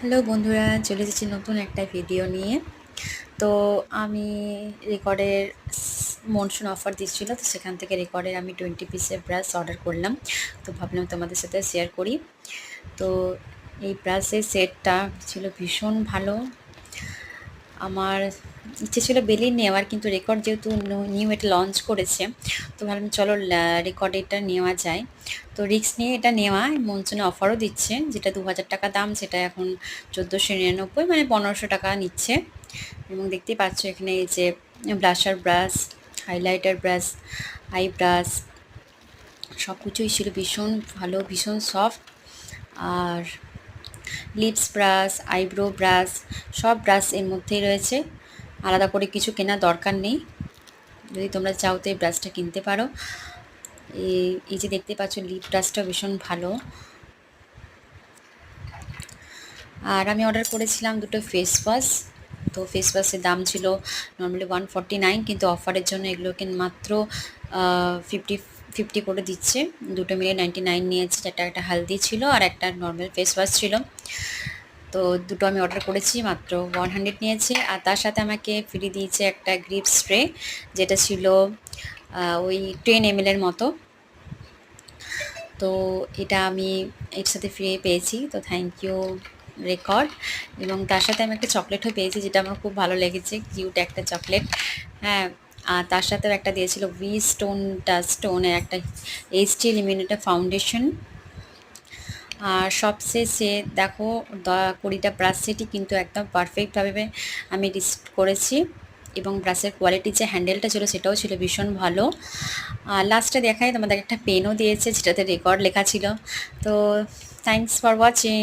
Hello বন্ধুরা, চলে এসেছি নতুন একটা ভিডিও নিয়ে। তো আমি রেকর্ডের মনসুন অফার দিচ্ছিল, তো সেখান থেকে রেকর্ডের আমি 20 পিসের ব্রাশ অর্ডার করলাম। তো ভাবলাম তোমাদের সাথে শেয়ার করি। তো এই ব্রাশের সেটটা ছিল ভীষণ ভালো। আমার ইচ্ছে ছিল বেলি নেওয়ার, কিন্তু রেকর্ড যেহেতু নিউ এটা লঞ্চ করেছে, তো ভাবলাম চলো রেকর্ড এটা নেওয়া যায়। তো রিস্ক নিয়ে এটা নেওয়া, মনসুনে অফারও দিচ্ছে, যেটা 2000 টাকা দাম সেটা এখন 1499, মানে 1500 টাকা নিচ্ছে। এবং দেখতেই পাচ্ছ এখানে এই যে blusher brush, highlighter brush, I brush, সব কিছুই ছিল ভীষণ ভালো, ভীষণ সফট। আর লিপস ব্রাশ, আইব্রো ব্রাশ, সব ব্রাশ এর মধ্যেই রয়েছে, আলাদা করে কিছু কেনার দরকার নেই। যদি তোমরা চাও তো এই ব্রাশটা কিনতে পারো। এই যে দেখতে পাচ্ছ লিপ ব্রাশটা ভীষণ ভালো। আর আমি অর্ডার করেছিলাম দুটো ফেস ওয়াশ। তো ফেস ওয়াশের দাম ছিল নর্মালি 149, কিন্তু অফারের জন্য এগুলোকে মাত্র 50 করে দিচ্ছে। দুটো মিলে 99 নিয়েছে, যেটা একটা হালদি ছিল আর একটা নর্মাল ফেস ওয়াশ ছিল। তো দুটো আমি অর্ডার করেছি, মাত্র 100 নিয়েছে। আর তার সাথে আমাকে ফ্রি দিয়েছে একটা গ্রিপ স্প্রে, যেটা ছিল ওই 10 ml এর মতো। তো এটা আমি এর সাথে ফ্রি পেয়েছি, তো থ্যাংক ইউ রেকর্ড। এবং তার সাথে আমি একটা চকলেটও পেয়েছি, যেটা আমার খুব ভালো লেগেছে, কিউট একটা চকলেট। হ্যাঁ, আর তার সাথেও একটা দিয়েছিল ভি স্টোনের একটা এইচডি লিমিটেড ফাউন্ডেশন। আর সবশেষে দেখো 20টা ব্রাশ সেটই কিন্তু একদম পারফেক্টভাবে আমি রিসিভ করেছি। এবং ব্রাশের কোয়ালিটি যে হ্যান্ডেলটা ছিল সেটাও ছিল ভীষণ ভালো। আর লাস্টে দেখাই তোমাদের একটা পেনও দিয়েছে, যেটাতে রেকর্ড লেখা ছিল। তো থ্যাংকস ফর ওয়াচিং।